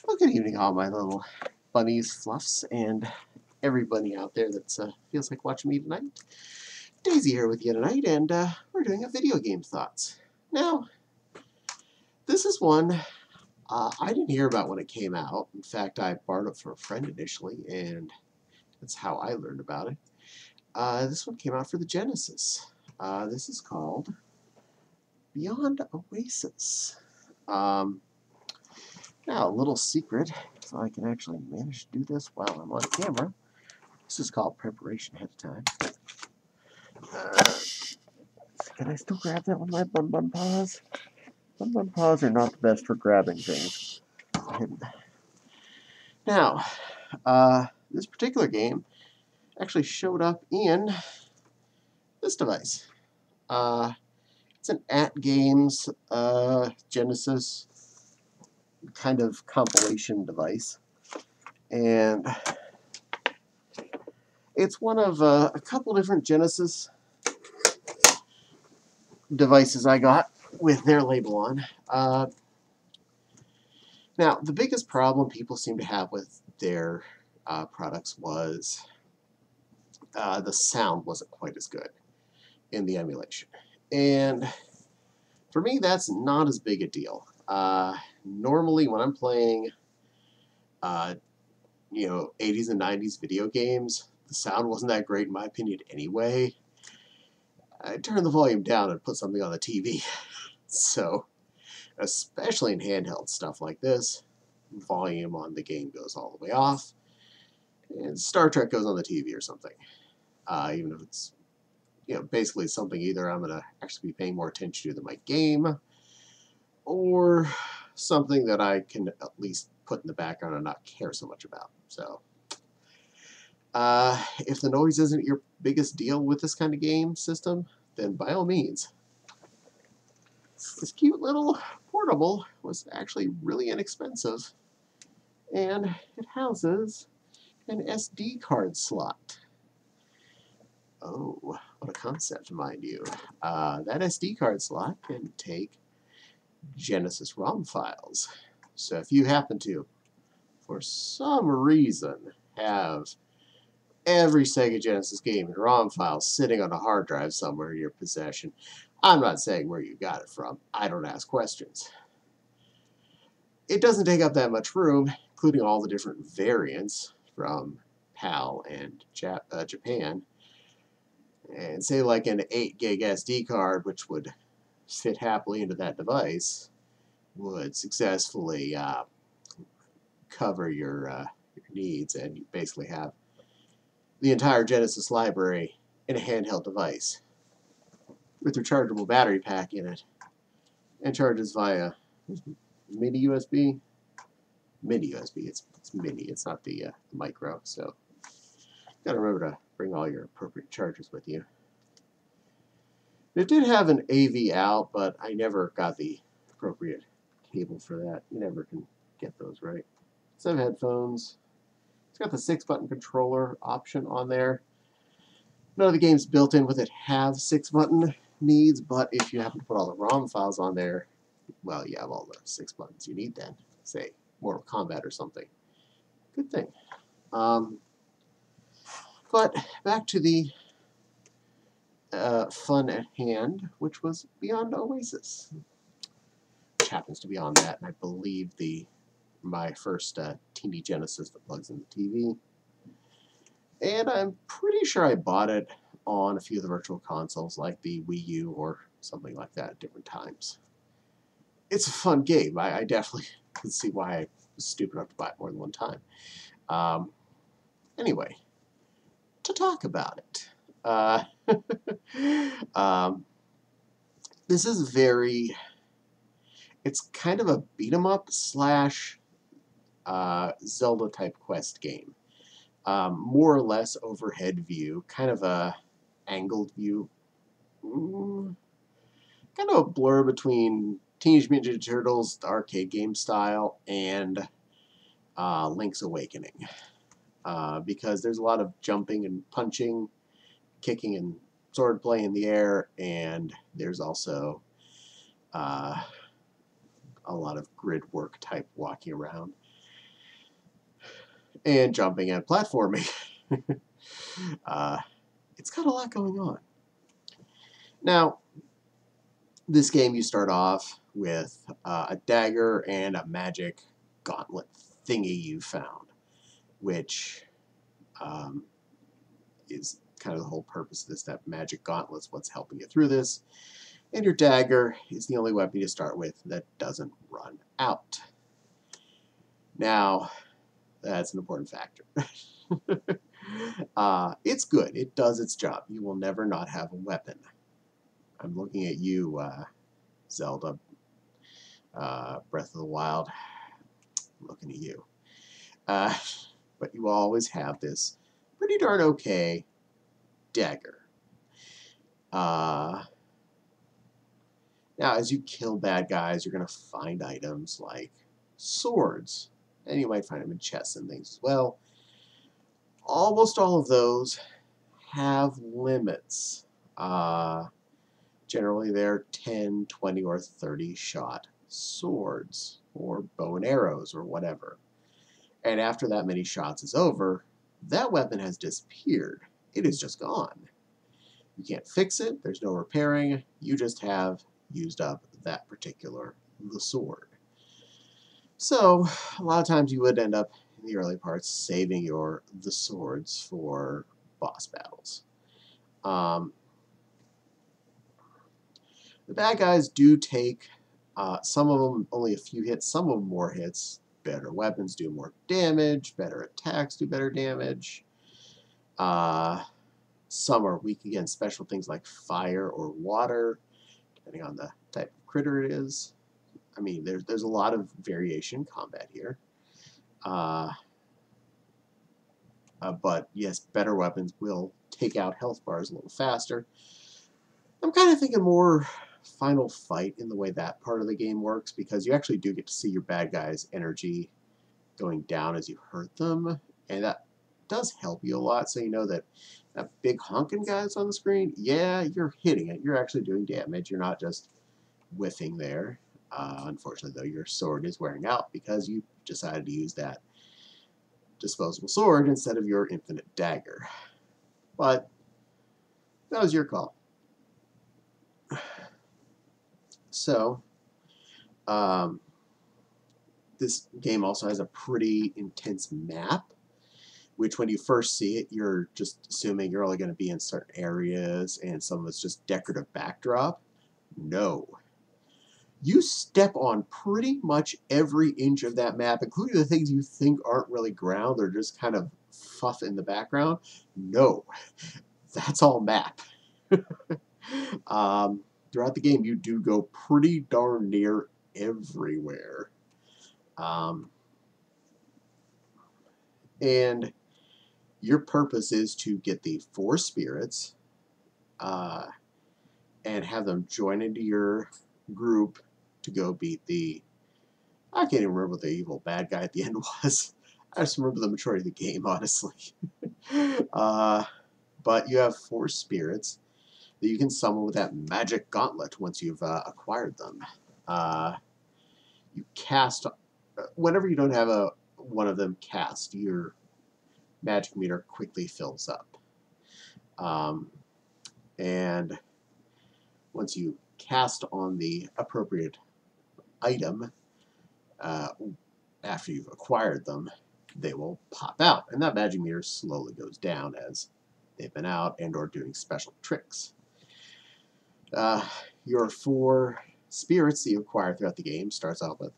Well, good evening, all my little bunnies, fluffs, and everybody out there that feels like watching me tonight. Daisy here with you tonight, and we're doing a video game thoughts. Now, this is one I didn't hear about when it came out. In fact, I borrowed it from a friend initially, and that's how I learned about it. This one came out for the Genesis. This is called Beyond Oasis. Now, a little secret, so I can actually manage to do this while I'm on camera. This is called preparation ahead of time. Can I still grab that with my bun paws? Bun paws are not the best for grabbing things. Now, this particular game actually showed up in this device. It's an AtGames Genesis kind of compilation device. And it's one of a couple different Genesis devices I got with their label on. Now, the biggest problem people seem to have with their products was the sound wasn't quite as good in the emulation. And for me, that's not as big a deal. Normally, when I'm playing, 80s and 90s video games, the sound wasn't that great in my opinion anyway. I turn the volume down and put something on the TV. So, especially in handheld stuff like this, volume on the game goes all the way off, and Star Trek goes on the TV or something. Even if it's, basically something either I'm going to actually be paying more attention to than my game, or something that I can at least put in the background and not care so much about. So, if the noise isn't your biggest deal with this kind of game system, then by all means. This cute little portable was actually really inexpensive, and it houses an SD card slot. Oh, what a concept, mind you. That SD card slot can take Genesis ROM files. So if you happen to, for some reason, have every Sega Genesis game in ROM files sitting on a hard drive somewhere in your possession, I'm not saying where you got it from. I don't ask questions. It doesn't take up that much room, including all the different variants from PAL and Japan. And say like an 8 gig SD card, which would fit happily into that device, would successfully cover your needs, and you basically have the entire Genesis library in a handheld device with a rechargeable battery pack in it, and charges via mini USB. Mini USB. It's mini. It's not the micro. So gotta remember to bring all your appropriate chargers with you. It did have an AV out, but I never got the appropriate cable for that. You never can get those right. Some headphones. It's got the 6-button controller option on there. None of the games built in with it have 6-button needs, but if you happen to put all the ROM files on there, well, you have all the 6 buttons you need then. Say, Mortal Kombat or something. Good thing. But back to the fun at hand, which was Beyond Oasis, which happens to be on that, and I believe my first teeny Genesis that plugs in the TV. And I'm pretty sure I bought it on a few of the virtual consoles, like the Wii U or something like that at different times. It's a fun game. I definitely can see why I was stupid enough to buy it more than one time. Anyway, to talk about it. This is it's kind of a beat-em-up slash Zelda type quest game. More or less overhead view, kind of a angled view. Kind of a blur between Teenage Mutant Ninja Turtles, the arcade game style, and Link's Awakening. Because there's a lot of jumping and punching, kicking and sword play in the air, and there's also a lot of grid work type walking around. and jumping and platforming. It's got a lot going on. Now, this game you start off with a dagger and a magic gauntlet thingy you found, which is kind of the whole purpose of this. That magic gauntlet's what's helping you through this. And your dagger is the only weapon you start with that doesn't run out. Now, that's an important factor. It's good. It does its job. You will never not have a weapon. I'm looking at you, Zelda, Breath of the Wild. I'm looking at you. But you always have this pretty darn okay dagger. Now, as you kill bad guys, you're going to find items like swords. And you might find them in chests and things as well. Almost all of those have limits. Generally, they're 10, 20, or 30 shot swords, or bow and arrows, or whatever. And after that many shots is over, that weapon has disappeared. It is just gone. You can't fix it. There's no repairing. You just have used up that particular sword. So, a lot of times you would end up, in the early parts, saving the swords for boss battles. The bad guys do take, some of them only a few hits, some of them more hits. Better weapons do more damage, better attacks do better damage. Some are weak against special things like fire or water, depending on the type of critter it is. I mean, there's a lot of variation in combat here. But yes, better weapons will take out health bars a little faster. I'm kind of thinking more final fight in the way that part of the game works, because you actually do get to see your bad guys' energy going down as you hurt them, and that does help you a lot, so you know that that big honking guy that's on the screen, yeah, you're hitting it. You're actually doing damage. You're not just whiffing there. Unfortunately, though, your sword is wearing out because you decided to use that disposable sword instead of your infinite dagger. But that was your call. So, this game also has a pretty intense map, which when you first see it, you're just assuming you're only going to be in certain areas and some of it's just decorative backdrop. No. You step on pretty much every inch of that map, including the things you think aren't really ground, they're just kind of fluff in the background. No. That's all map. Throughout the game, you do go pretty darn near everywhere. And your purpose is to get the 4 spirits and have them join into your group to go beat the... I can't even remember what the evil bad guy at the end was. I just remember the majority of the game, honestly. But you have 4 spirits that you can summon with that magic gauntlet once you've acquired them. You cast... whenever you don't have one of them cast, your magic meter quickly fills up. And once you cast on the appropriate item, after you've acquired them, they will pop out. And that magic meter slowly goes down as they've been out and or doing special tricks. Your 4 spirits that you acquire throughout the game starts out with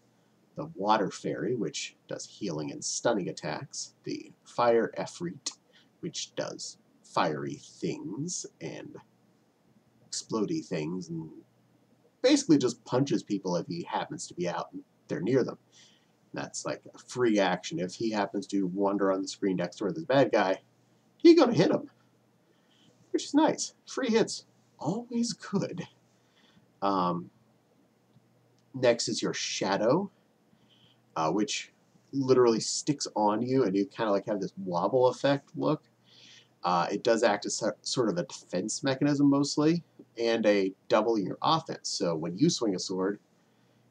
the Water Fairy, which does healing and stunning attacks. The Fire Efreet, which does fiery things and explodey things, and basically just punches people if he happens to be out and they're near them. That's like a free action. If he happens to wander on the screen next to this bad guy, he's going to hit him, which is nice. Free hits, always good. Next is your Shadow, which literally sticks on you, and you kind of like have this wobble effect look. It does act as sort of a defense mechanism mostly, and a doubling your offense. So when you swing a sword,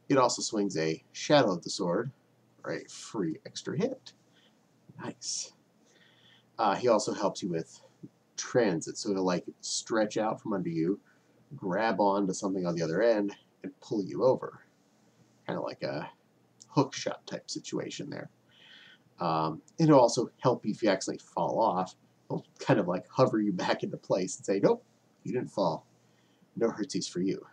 it also swings a shadow of the sword, or a free extra hit. Nice. He also helps you with transit, so he'll like stretch out from under you, grab onto something on the other end, and pull you over. Kind of like a hook shot type situation there. It'll also help you if you accidentally fall off. It'll kind of like hover you back into place and say, nope, you didn't fall. No hurtsies for you.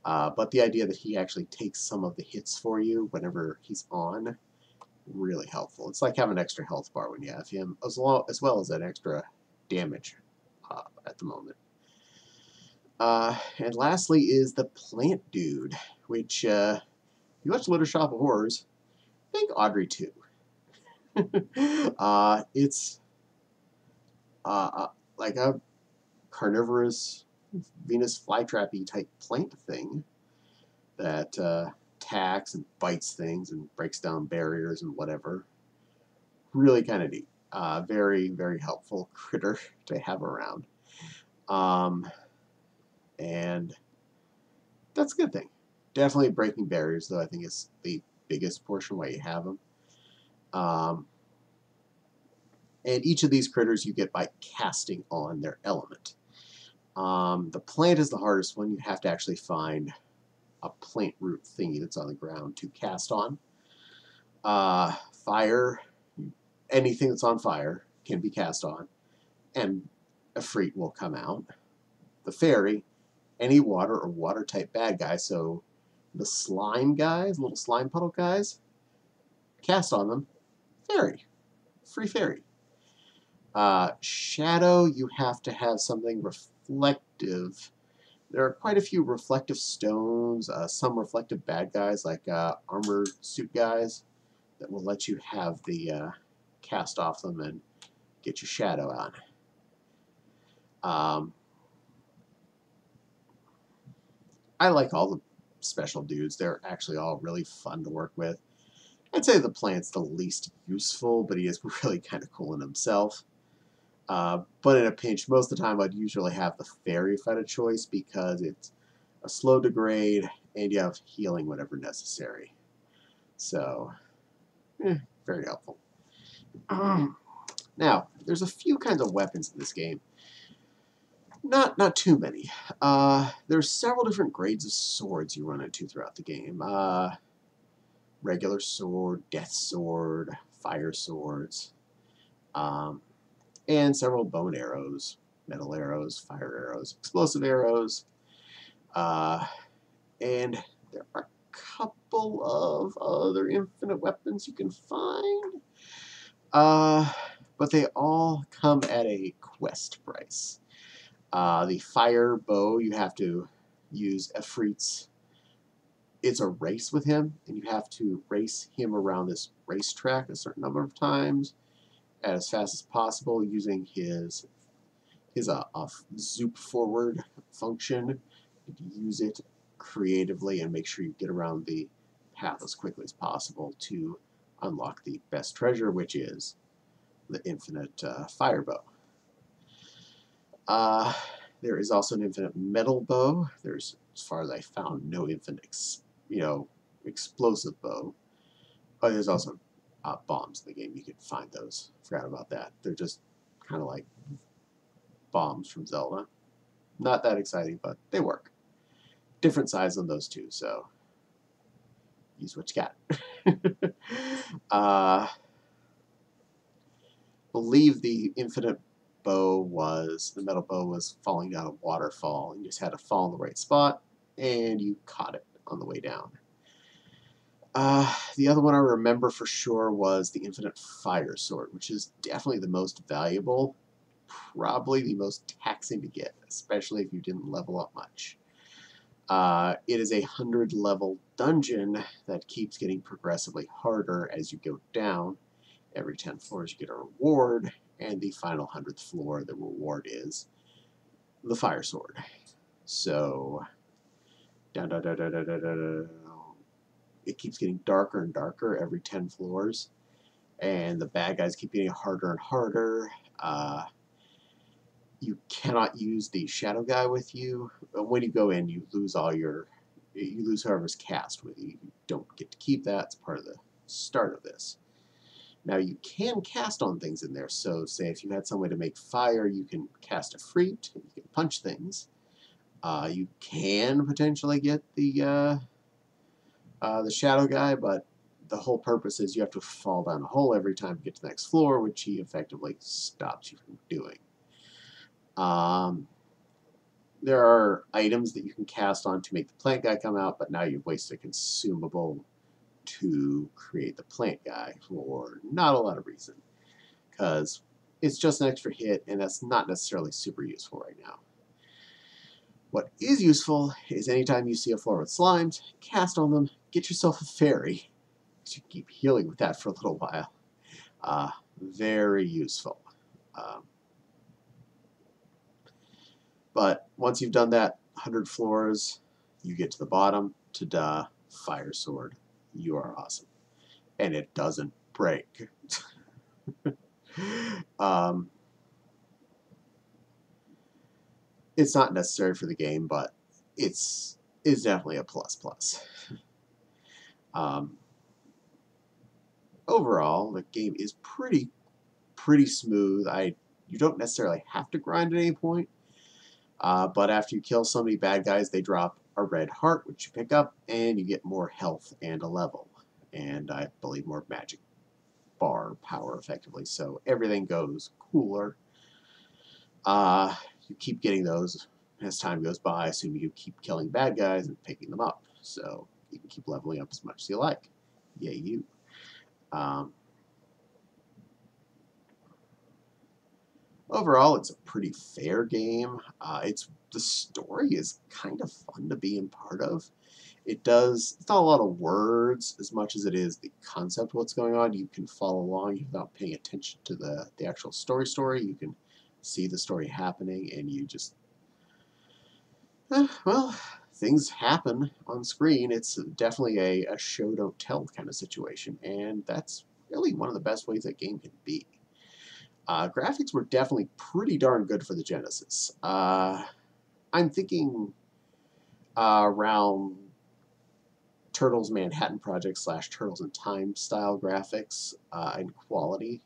But the idea that he actually takes some of the hits for you whenever he's on, really helpful. It's like having an extra health bar when you have him, as well as an extra damage at the moment. And lastly is the plant dude, which you watch Little Shop of Horrors, think Audrey 2. It's like a carnivorous Venus flytrap-y type plant thing that attacks and bites things and breaks down barriers and whatever. Really kind of neat. Very, very helpful critter to have around. And that's a good thing. Definitely breaking barriers, though, I think is the biggest portion why you have them. And each of these critters you get by casting on their element. The plant is the hardest one. You have to actually find a plant root thingy that's on the ground to cast on. Fire, anything that's on fire can be cast on, and a Efreet will come out. The fairy, any water or water type bad guy, so the slime guys, little slime puddle guys, cast on them, fairy, free fairy. Shadow, you have to have something reflective. There are quite a few reflective stones, some reflective bad guys like armored suit guys that will let you have the cast off them and get your shadow on. I like all the special dudes. They're actually all really fun to work with. I'd say the plant's the least useful, but he is really kind of cool in himself. But in a pinch, most of the time I'd usually have the fairy if I had a choice because it's a slow degrade and you have healing whenever necessary. So, very helpful. Now, there's a few kinds of weapons in this game. Not too many. There's several different grades of swords you run into throughout the game. Regular sword, death sword, fire swords. And several bone arrows, metal arrows, fire arrows, explosive arrows. And there are a couple of other infinite weapons you can find. But they all come at a quest price. The fire bow, you have to use Efreet's. It's a race with him, and you have to race him around this racetrack a certain number of times as fast as possible using his zoop forward function. You use it creatively and make sure you get around the path as quickly as possible to unlock the best treasure, which is the infinite fire bow. There is also an infinite metal bow. There's, as far as I found, no infinite, explosive bow. But there's also bombs in the game. You can find those. Forgot about that. They're just kind of like bombs from Zelda. Not that exciting, but they work. Different size than those two, so use what you got. Believe the infinite bow was, the metal bow was falling down a waterfall, and you just had to fall in the right spot, and you caught it on the way down. The other one I remember for sure was the infinite fire sword, which is definitely the most valuable, probably the most taxing to get, especially if you didn't level up much. It is a 100 level dungeon that keeps getting progressively harder as you go down. Every 10 floors you get a reward, and the final 100th floor, the reward is the fire sword. So, it keeps getting darker and darker every 10 floors, and the bad guys keep getting harder and harder. You cannot use the shadow guy with you. When you go in, you lose whoever's cast with you. You don't get to keep that. It's part of the start of this. Now you can cast on things in there. So say if you had some way to make fire, you can cast a fruit and you can punch things. You can potentially get the shadow guy, but the whole purpose is you have to fall down a hole every time you get to the next floor, which he effectively stops you from doing. There are items that you can cast on to make the plant guy come out, but now you've wasted a consumable to create the plant guy for not a lot of reason, because it's just an extra hit, and that's not necessarily super useful right now. What is useful is anytime you see a floor with slimes, cast on them, get yourself a fairy. You keep healing with that for a little while. Very useful. But once you've done that 100 floors, you get to the bottom. Ta-da, fire sword. You are awesome. And it doesn't break. It's not necessary for the game, but it's definitely a plus. Overall, the game is pretty smooth. You don't necessarily have to grind at any point, but after you kill so many bad guys, they drop a red heart, which you pick up, and you get more health and a level, and I believe more magic bar power, effectively. So everything goes cooler. You keep getting those as time goes by, assuming you keep killing bad guys and picking them up. So you can keep leveling up as much as you like. Yay, you. Overall, it's a pretty fair game. The story is kind of fun to be in part of. It's not a lot of words as much as it is the concept of what's going on. You can follow along without paying attention to the actual story. You can see the story happening, and you just, well, things happen on screen. It's definitely a show don't tell kind of situation, and that's really one of the best ways that game can be. Graphics were definitely pretty darn good for the Genesis. I'm thinking around Turtles Manhattan Project / Turtles in Time style graphics and quality.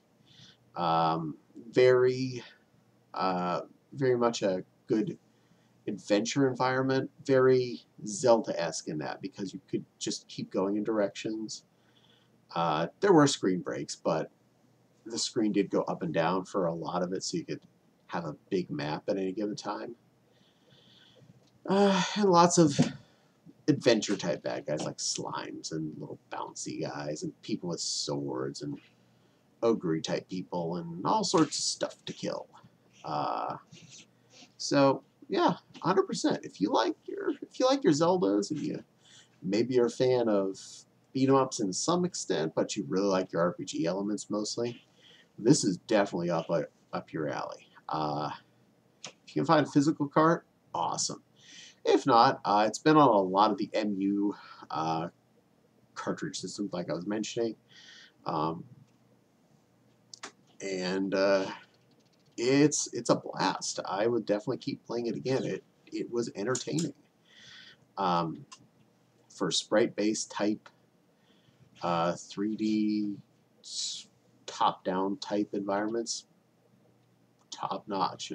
Very much a good adventure environment. Very Zelda-esque in that, because you could just keep going in directions. There were screen breaks, but the screen did go up and down for a lot of it, so you could have a big map at any given time. And lots of adventure type bad guys like slimes and little bouncy guys and people with swords and ogre type people and all sorts of stuff to kill. So yeah, 100%. If you like your Zeldas, and maybe you're a fan of beat 'em ups in some extent, but you really like your RPG elements mostly, this is definitely up your alley. If you can find a physical cart, awesome. If not, it's been on a lot of the MU cartridge systems, like I was mentioning, and it's a blast. I would definitely keep playing it again. It was entertaining. For sprite-based type 3D top-down type environments, top-notch.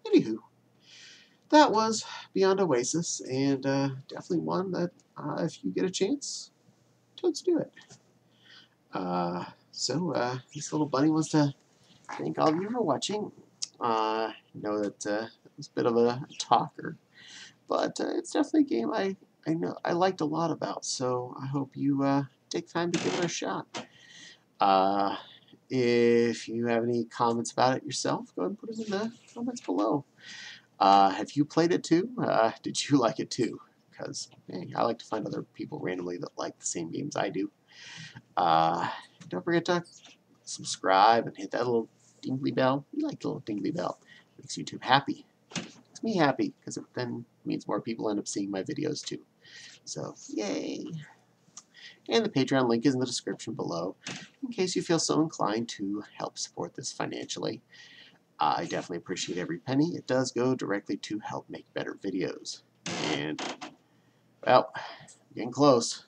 Anywho, that was Beyond Oasis, and definitely one that, if you get a chance, let's do it. So this little bunny wants to thank all of you for watching. I know that it was a bit of a talker, but it's definitely a game I know I liked a lot about, so I hope you take time to give it a shot. If you have any comments about it yourself, go ahead and put them in the comments below. Have you played it too? Did you like it too? Because I like to find other people randomly that like the same games I do. Don't forget to subscribe and hit that little dingly bell. You like the little dingly bell. It makes YouTube happy. It makes me happy, because it then means more people end up seeing my videos too. So, yay! And the Patreon link is in the description below, in case you feel so inclined to help support this financially. I definitely appreciate every penny. It does go directly to help make better videos. And, well, getting close.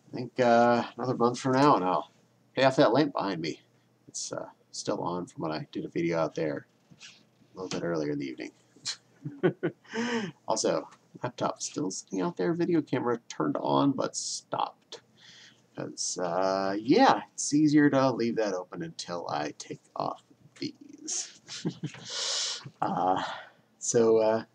I think another month from now, and I'll pay off that lamp behind me. It's still on from when I did a video out there a little bit earlier in the evening. Also, laptop still sitting out there, video camera turned on but stopped. Because, yeah, it's easier to leave that open until I take off these. So,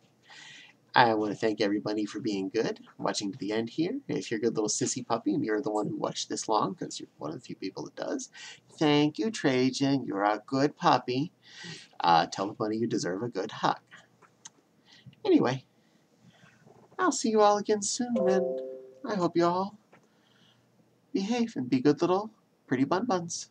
I want to thank everybody for being good, watching to the end here. If you're a good little sissy puppy and you're the one who watched this long, because you're one of the few people that does, thank you, Trajan. You're a good puppy. Tell the bunny you deserve a good hug. Anyway, I'll see you all again soon, and I hope you all behave and be good little pretty bun buns.